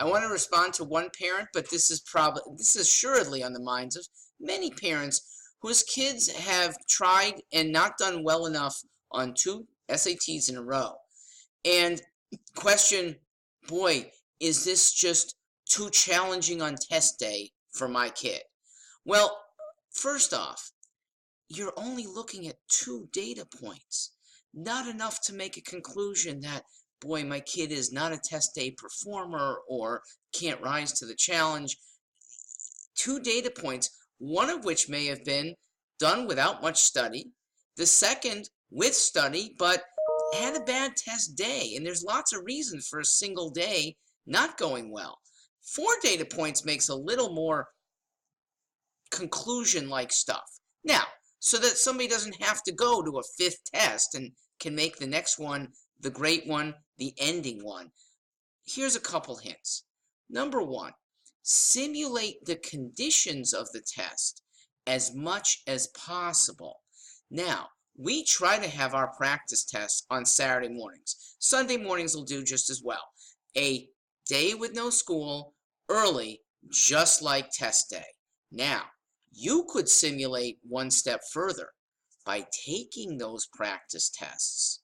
I want to respond to one parent, but this is assuredly on the minds of many parents whose kids have tried and not done well enough on two SATs in a row. And question, boy, is this just too challenging on test day for my kid? Well, first off, you're only looking at two data points, not enough to make a conclusion that, boy, my kid is not a test day performer or can't rise to the challenge. Two data points, one of which may have been done without much study, the second with study, but had a bad test day. And there's lots of reasons for a single day not going well. Four data points makes a little more conclusion-like stuff. Now, so that somebody doesn't have to go to a fifth test and can make the next one the great one, the ending one. Here's a couple hints. Number one, simulate the conditions of the test as much as possible. Now, we try to have our practice tests on Saturday mornings. Sunday mornings will do just as well. A day with no school, early, just like test day. Now, you could simulate one step further by taking those practice tests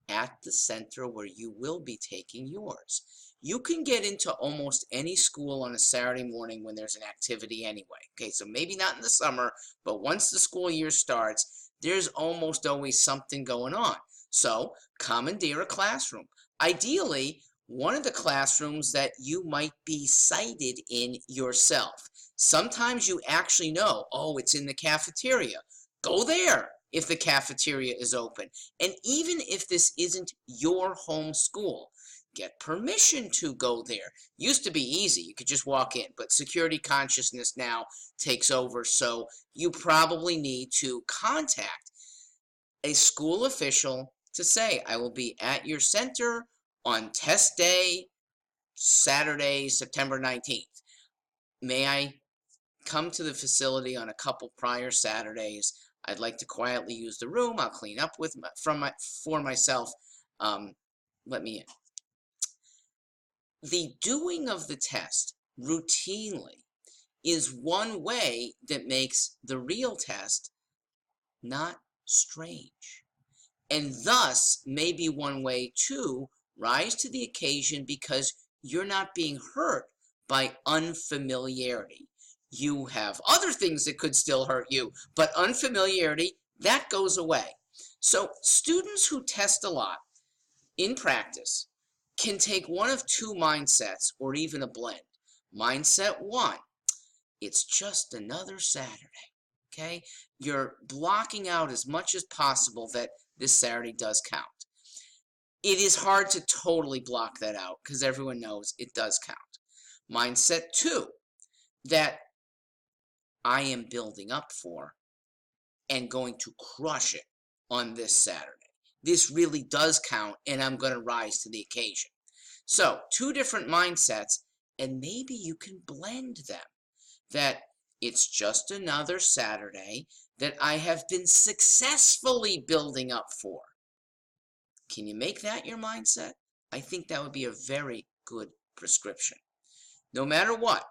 at the center where you will be taking yours. You can get into almost any school on a Saturday morning when there's an activity anyway. Okay, so maybe not in the summer, but once the school year starts, there's almost always something going on. So commandeer a classroom. Ideally, one of the classrooms that you might be sited in yourself. Sometimes you actually know, oh, it's in the cafeteria. Go there if the cafeteria is open. And even if this isn't your home school, get permission to go there. Used to be easy. You could just walk in, but security consciousness now takes over. So you probably need to contact a school official to say, I will be at your center on test day, Saturday, September 19th. May I come to the facility on a couple prior Saturdays? I'd like to quietly use the room. I'll clean up for myself. Let me in. The doing of the test routinely is one way that makes the real test not strange, and thus may be one way to rise to the occasion because you're not being hurt by unfamiliarity. You have other things that could still hurt you, but unfamiliarity, that goes away. So students who test a lot in practice can take one of two mindsets or even a blend. Mindset one, it's just another Saturday, okay? You're blocking out as much as possible that this Saturday does count. It is hard to totally block that out because everyone knows it does count. Mindset two, that I am building up for and going to crush it on this Saturday. This really does count and I'm going to rise to the occasion. So two different mindsets, and maybe you can blend them. That it's just another Saturday that I have been successfully building up for. Can you make that your mindset? I think that would be a very good prescription. No matter what,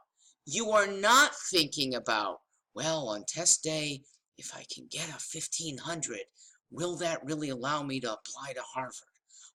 you are not thinking about, well, on test day, if I can get a 1500, will that really allow me to apply to Harvard?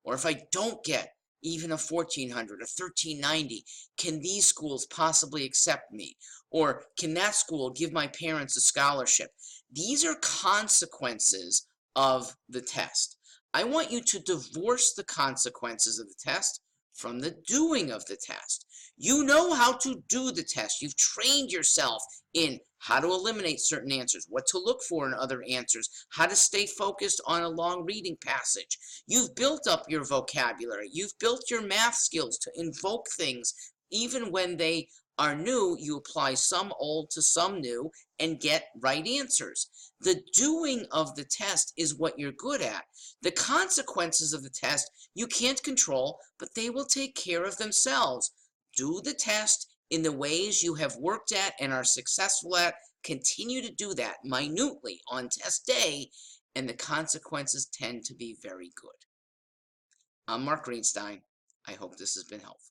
Or if I don't get even a 1400, a 1390, can these schools possibly accept me? Or can that school give my parents a scholarship? These are consequences of the test. I want you to divorce the consequences of the test from the doing of the test. You know how to do the test. You've trained yourself in how to eliminate certain answers, what to look for in other answers, how to stay focused on a long reading passage. You've built up your vocabulary. You've built your math skills to invoke things. Even when they are new, you apply some old to some new and get right answers. The doing of the test is what you're good at. The consequences of the test you can't control, but they will take care of themselves. Do the test in the ways you have worked at and are successful at. Continue to do that minutely on test day, and the consequences tend to be very good. I'm Mark Greenstein. I hope this has been helpful.